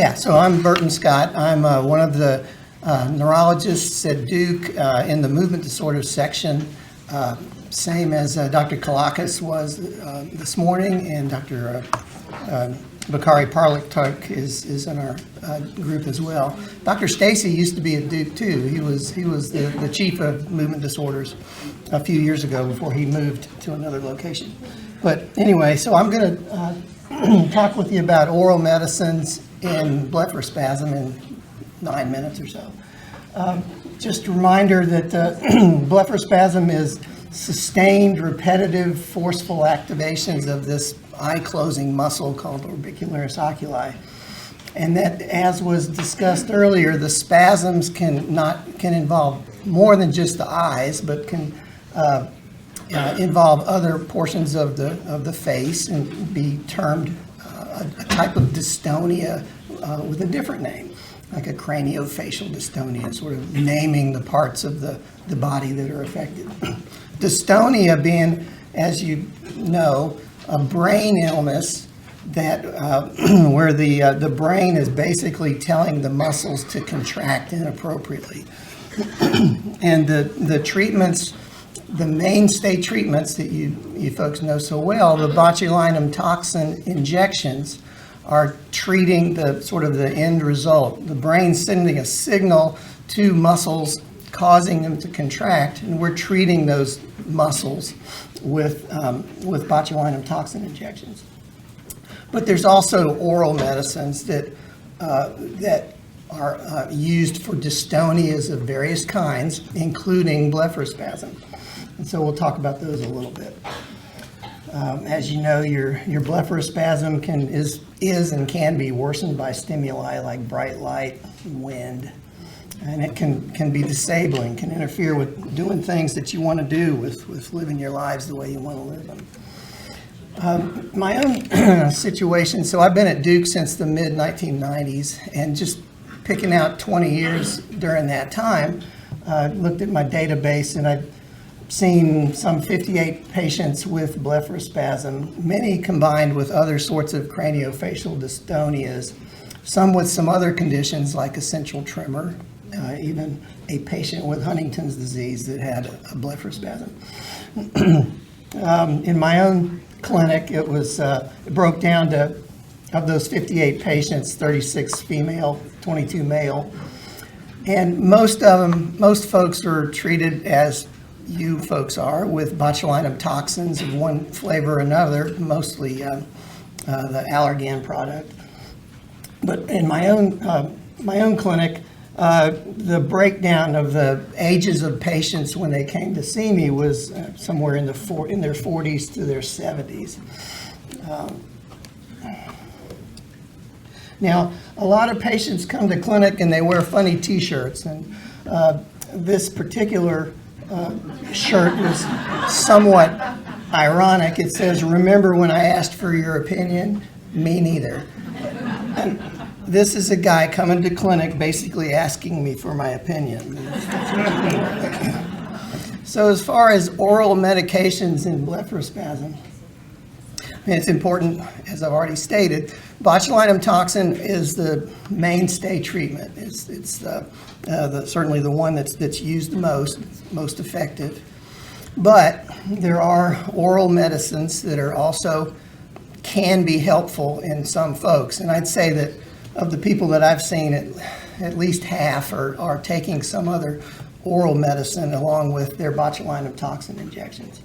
Yeah, so I'm Burton Scott. I'm one of the neurologists at Duke in the movement disorders section, same as Dr. Kalakis was this morning, and Dr. Bakari Parlik is in our group as well. Dr. Stacy used to be at Duke too. He was the chief of movement disorders a few years ago before he moved to another location. But anyway, so I'm going to talk with you about oral medicines in blepharospasm in 9 minutes or so. Just a reminder that blepharospasm is sustained, repetitive, forceful activations of this eye-closing muscle called orbicularis oculi. And that, as was discussed earlier, the spasms can involve more than just the eyes, but can involve other portions of the face and be termed a type of dystonia with a different name, like a craniofacial dystonia, sort of naming the parts of the body that are affected. Dystonia being, as you know, a brain illness that where the brain is basically telling the muscles to contract inappropriately. And the treatments, the mainstay treatments that you folks know so well, the botulinum toxin injections, are treating the sort of the end result. The brain's sending a signal to muscles, causing them to contract, and we're treating those muscles with botulinum toxin injections. But there's also oral medicines that are used for dystonias of various kinds, including blepharospasm. And so we'll talk about those a little bit. As you know, your blepharospasm is and can be worsened by stimuli like bright light, wind, and it can be disabling, can interfere with doing things that you want to do with living your lives the way you want to live them. My own situation, so I've been at Duke since the mid-1990s, and just picking out 20 years during that time, looked at my database, and I've seen some 58 patients with blepharospasm, many combined with other sorts of craniofacial dystonias, some with some other conditions like essential tremor, even a patient with Huntington's disease that had a blepharospasm. In my own clinic, it broke down to, of those 58 patients, 36 female, 22 male. And most folks are treated as you folks are, with botulinum toxins of one flavor or another, mostly the Allergan product. But in my own clinic, the breakdown of the ages of patients when they came to see me was somewhere in their 40s to their 70s. Now, a lot of patients come to clinic and they wear funny T-shirts, and this particular shirt was somewhat ironic. It says, "Remember when I asked for your opinion? Me neither." And this is a guy coming to clinic basically asking me for my opinion. So as far as oral medications in blepharospasm, it's important, as I've already stated, botulinum toxin is the mainstay treatment. It's certainly the one that's used the most effective. But there are oral medicines that are also can be helpful in some folks. And I'd say that of the people that I've seen, at least half are taking some other oral medicine along with their botulinum toxin injections.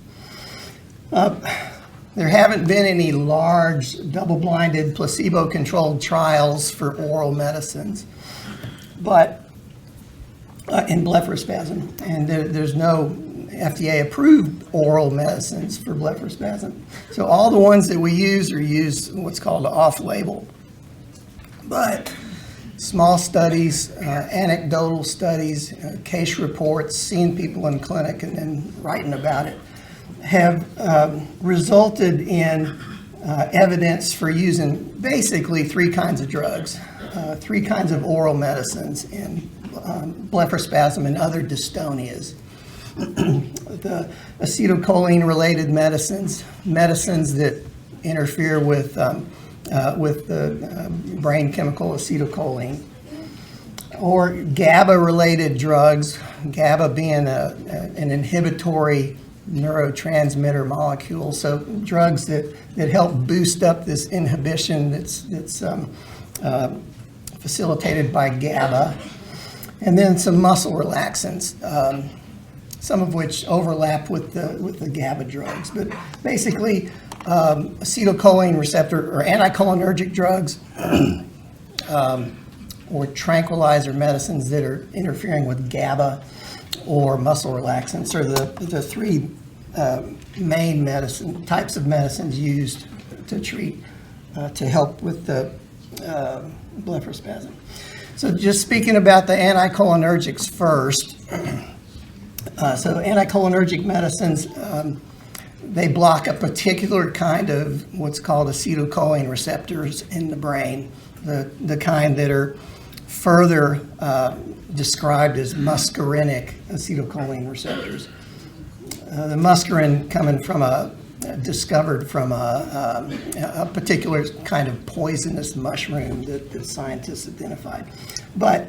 There haven't been any large double-blinded placebo-controlled trials for oral medicines, but in blepharospasm, and there's no FDA-approved oral medicines for blepharospasm. So all the ones that we use are used what's called off-label. But small studies, anecdotal studies, case reports, seeing people in clinic and then writing about it, have resulted in evidence for using basically three kinds of drugs, three kinds of oral medicines in blepharospasm and other dystonias. The acetylcholine-related medicines that interfere with with the brain chemical acetylcholine. Or GABA-related drugs, GABA being an inhibitory neurotransmitter molecule, so drugs that help boost up this inhibition that's facilitated by GABA. And then some muscle relaxants, some of which overlap with the GABA drugs. But basically, acetylcholine receptor or anticholinergic drugs or tranquilizer medicines that are interfering with GABA or muscle relaxants are the three main types of medicines used to treat, to help with the blepharospasm. So just speaking about the anticholinergics first. So anticholinergic medicines, they block a particular kind of what's called acetylcholine receptors in the brain, the kind that are further described as muscarinic acetylcholine receptors. The muscarine coming from discovered from a particular kind of poisonous mushroom that the scientists identified. But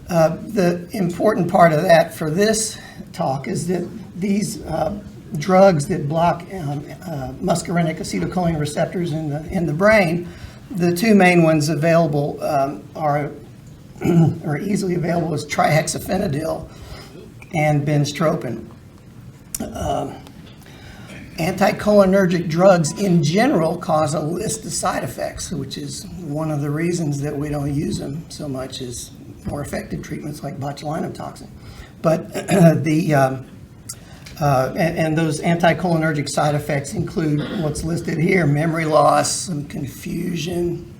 the important part of that for this talk is that these drugs that block muscarinic acetylcholine receptors in the brain, the two main ones available are easily available is trihexyphenidyl and benztropine. Anticholinergic drugs in general cause a list of side effects, which is one of the reasons that we don't use them so much as more effective treatments like botulinum toxin. But and those anticholinergic side effects include what's listed here: memory loss, some confusion.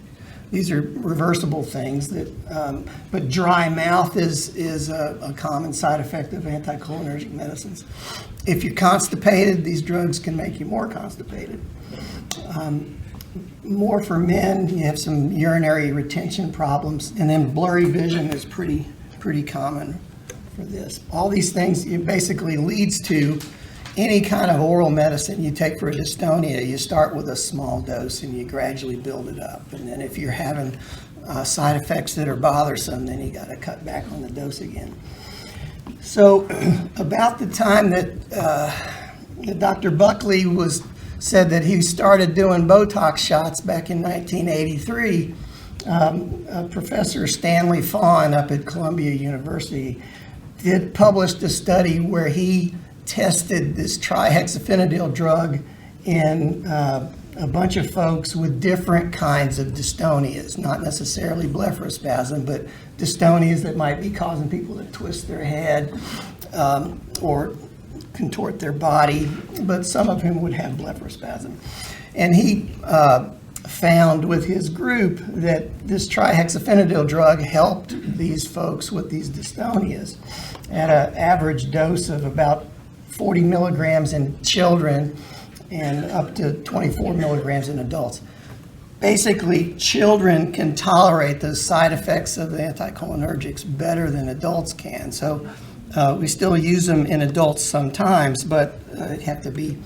These are reversible things but dry mouth is a common side effect of anticholinergic medicines. If you're constipated, these drugs can make you more constipated. More for men, you have some urinary retention problems, and then blurry vision is pretty common for this. All these things, it basically leads to any kind of oral medicine you take for a dystonia. You start with a small dose and you gradually build it up. And then if you're having side effects that are bothersome, then you got to cut back on the dose again. So about the time that Dr. Buckley said that he started doing Botox shots back in 1983, Professor Stanley Fawn up at Columbia University published a study where he tested this trihexyphenidyl drug in a bunch of folks with different kinds of dystonias, not necessarily blepharospasm, but dystonias that might be causing people to twist their head or contort their body, but some of whom would have blepharospasm. And he found with his group that this trihexyphenidyl drug helped these folks with these dystonias at an average dose of about 40 milligrams in children and up to 24 milligrams in adults. Basically, children can tolerate the side effects of the anticholinergics better than adults can. So we still use them in adults sometimes, but have to be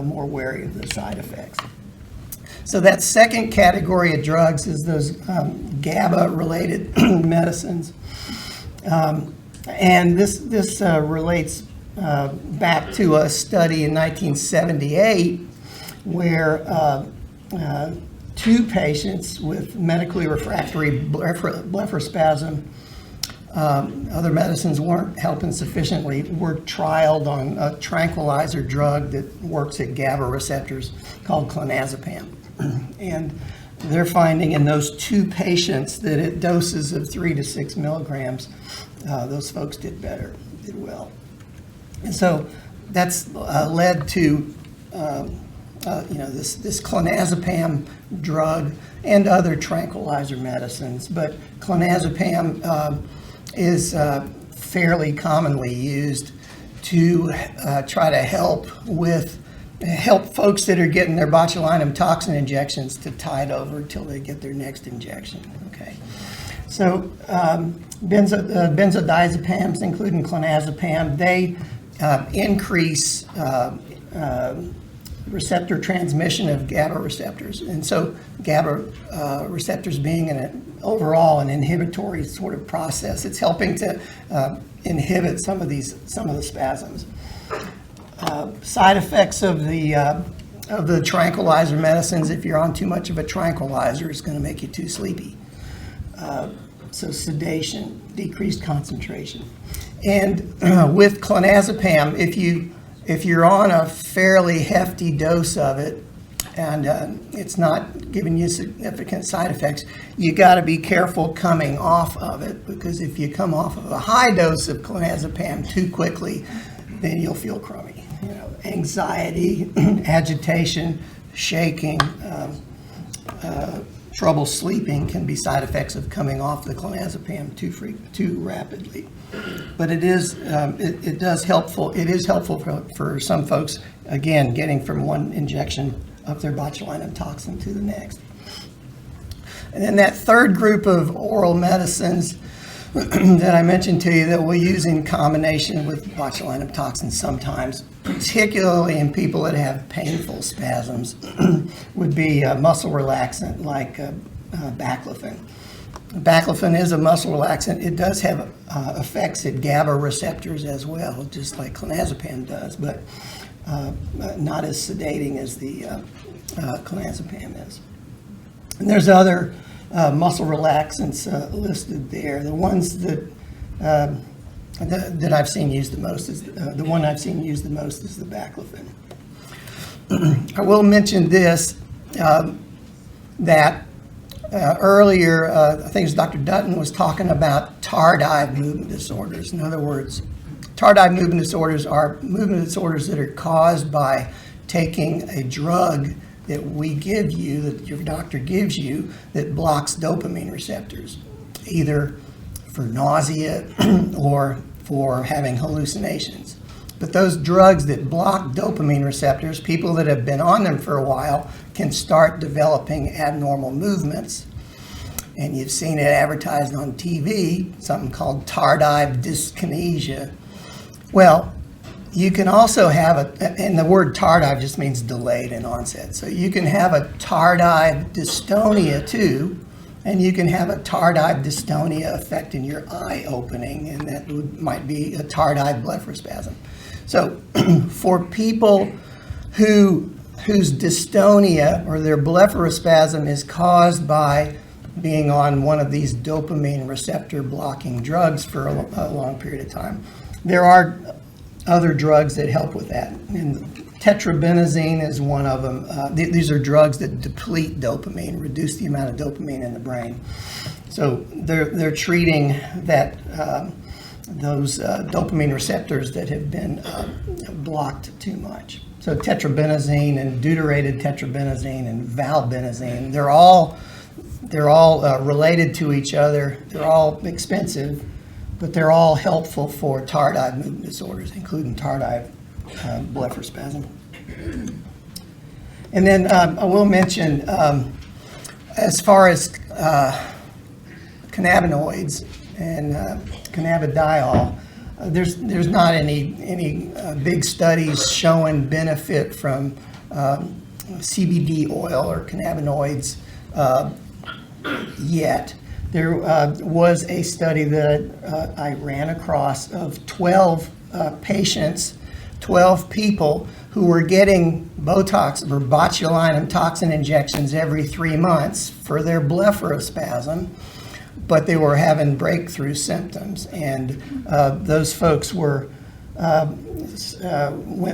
more wary of the side effects. So that second category of drugs is those GABA-related medicines. And this relates back to a study in 1978 where two patients with medically refractory blepharospasm, other medicines weren't helping sufficiently, were trialed on a tranquilizer drug that works at GABA receptors called clonazepam. And they're finding in those two patients that at doses of 3 to 6 milligrams, those folks did well. And so that's led to this clonazepam drug and other tranquilizer medicines. But clonazepam is fairly commonly used to try to help folks that are getting their botulinum toxin injections to tide over until they get their next injection. Okay. So benzodiazepams, including clonazepam, they increase receptor transmission of GABA receptors. And so GABA receptors being overall an inhibitory sort of process, it's helping to inhibit some of the spasms. Side effects of the tranquilizer medicines, if you're on too much of a tranquilizer, it's going to make you too sleepy. So sedation, decreased concentration. And with clonazepam, if you're on a fairly hefty dose of it and it's not giving you significant side effects, you got to be careful coming off of it, because if you come off of a high dose of clonazepam too quickly, then you'll feel crummy. Anxiety, agitation, shaking, trouble sleeping can be side effects of coming off the clonazepam too rapidly. But it is helpful for some folks, again, getting from one injection of their botulinum toxin to the next. And then that third group of oral medicines that I mentioned to you that we use in combination with botulinum toxin sometimes, particularly in people that have painful spasms, would be a muscle relaxant like baclofen. Baclofen is a muscle relaxant. It does have effects at GABA receptors as well, just like clonazepam does, but not as sedating as the clonazepam is. And there's other muscle relaxants listed there. The ones that I've seen used the most is the one I've seen used the most is the baclofen. I will mention this that earlier, I think it was Dr. Dutton was talking about tardive movement disorders. In other words, tardive movement disorders are movement disorders that are caused by taking a drug that we give you, that your doctor gives you, that blocks dopamine receptors, either for nausea or for having hallucinations. But those drugs that block dopamine receptors, people that have been on them for a while can start developing abnormal movements. And you've seen it advertised on TV, something called tardive dyskinesia. Well, you can also have and the word tardive just means delayed in onset. So you can have a tardive dystonia too, and you can have a tardive dystonia affecting your eye opening, and that might be a tardive blepharospasm. So for people whose dystonia or their blepharospasm is caused by being on one of these dopamine receptor blocking drugs for a long period of time, there are other drugs that help with that. And tetrabenazine is one of them. These are drugs that deplete dopamine, reduce the amount of dopamine in the brain. So they're treating that those dopamine receptors that have been blocked too much. So tetrabenazine and deuterated tetrabenazine and valbenazine, they're all related to each other. They're all expensive, but they're all helpful for tardive movement disorders, including tardive blepharospasm. And then I will mention, as far as cannabinoids and cannabidiol, there's not any big studies showing benefit from CBD oil or cannabinoids yet. There was a study that I ran across of 12 patients, 12 people who were getting Botox or botulinum toxin injections every 3 months for their blepharospasm, but they were having breakthrough symptoms. And those folks went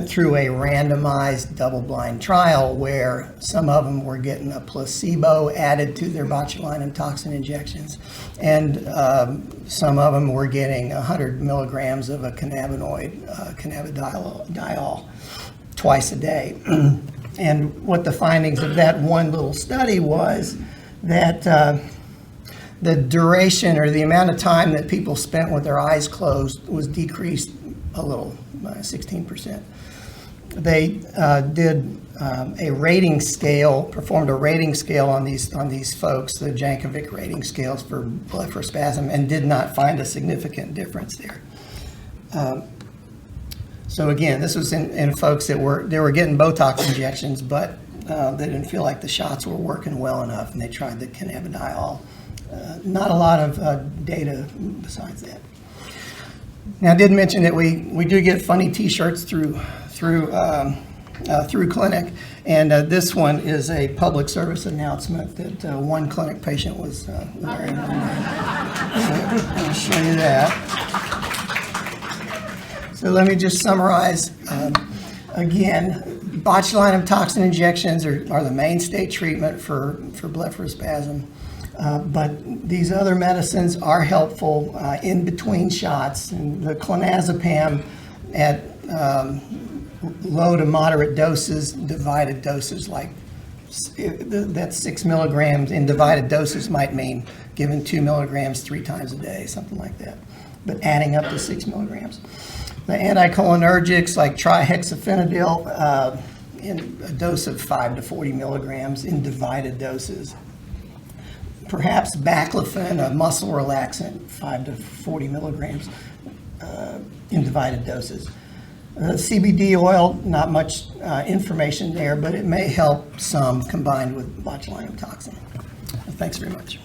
through a randomized double-blind trial where some of them were getting a placebo added to their botulinum toxin injections, and some of them were getting 100 milligrams of a cannabinoid, cannabidiol, twice a day. And what the findings of that one little study was that the duration or the amount of time that people spent with their eyes closed was decreased a little, by 16%. They did a rating scale, performed a rating scale on these folks, the Jankovic rating scales for blepharospasm, and did not find a significant difference there. So again, this was in folks that were getting Botox injections, but they didn't feel like the shots were working well enough, and they tried the cannabidiol. Not a lot of data besides that. Now, I did mention that we do get funny T-shirts through clinic, and this one is a public service announcement that one clinic patient was wearing. I'll show you that. So let me just summarize. Again, botulinum toxin injections are the mainstay treatment for blepharospasm. But these other medicines are helpful in between shots. And the clonazepam at low to moderate doses, divided doses, like that's 6 milligrams in divided doses might mean giving 2 milligrams 3 times a day, something like that, but adding up to 6 milligrams. The anticholinergics like trihexafenadil in a dose of 5 to 40 milligrams in divided doses. Perhaps baclofen, a muscle relaxant, 5 to 40 milligrams in divided doses. CBD oil, not much information there, but it may help some combined with botulinum toxin. Thanks very much.